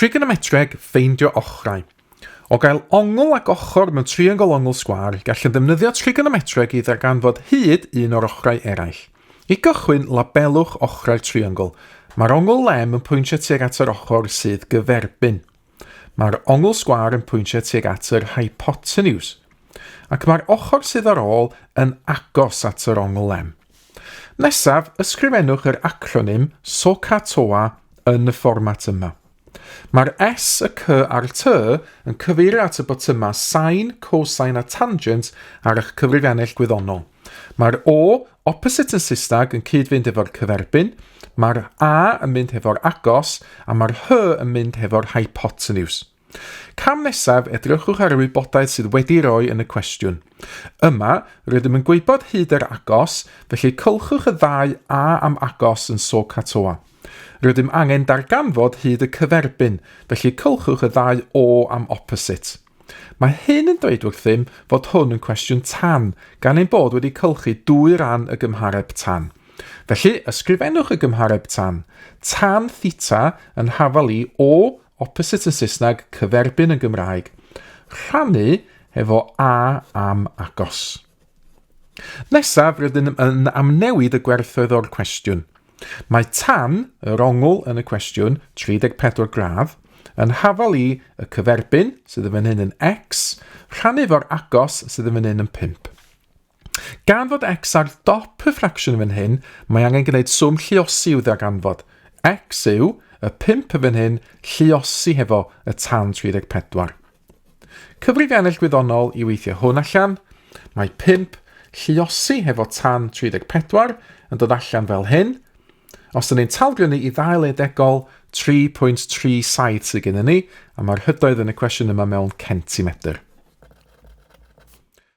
Trigonometreg ffeindio ochrau. O gael ongl ac ochr mewn triongl ongl sgwâr, gallwn ddefnyddio trigonometreg i ddarganfod hyd un o'r ochrau eraill. I gychwyn, labelwch ochrau'r triongl. Mae'r ongl lem yn pwyntio tuag at yr ochr sydd gyferbyn. Mae'r ongl sgwâr yn pwyntio tuag at yr hypotenuse. Ac mae'r ochr sydd ar ôl yn agos at yr ongl lem. Nesaf, ysgrifennwch yr acronym SOHCAHTOA yn y fformat yma. Mae'r S, y C a'r T yn cyfeirio at y botyma sin, cosine a tangent ar eich cyfrifiannell gwyddonol. Mae'r O, opposite yn Saesneg, yn cyd-fynd efo'r cyferbyn. Mae'r A yn mynd efo'r agos, a mae'r H yn mynd efo'r hypotenuse. Cam nesaf, edrychwch ar y wybodaeth sydd wedi'i roi yn y cwestiwn. Yma, rydym yn gwybod hyd yr agos, felly cylchwch y ddau A am agos yn SOHCAHTOA. Rydym angen darganfod hyd y cyferbyn, felly cylchwch y ddau O am opposite. Mae hyn yn dweud wrthym fod hwn yn cwestiwn tan, gan ein bod wedi cylchu dwy ran y gymhareb tan. Felly, ysgrifennwch y gymhareb tan. Tan theta yn hafal i O, opposite yn Saesneg, cyferbyn yn Gymraeg. Rhannu efo A am agos. Nesaf, rydym yn amnewid y gwerthoedd o'r cwestiwn. Mae tan, yr ongl yn y cwestiwn, 34 gradd, yn hafal i y cyferbyn, sydd yn fan hyn yn x, rhannu efo'r agos, sydd yn fan hyn yn 5. Gan fod x ar dop y ffracsiwn yn fan hyn, mae angen gwneud swm lluosi i'w ddarganfod. X yw y 5 yn fan hyn lluosi hefo y tan 34. Cyfrifiannell gwyddonol i weithio hwn allan. Mae 5 lluosi hefo tan 34 yn dod allan fel hyn. Os ydyn ni'n talgrynu i ddail edegol, 3.37 sydd gennym ni, a mae'r hydoedd yn y cwestiwn yma mewn centimetr.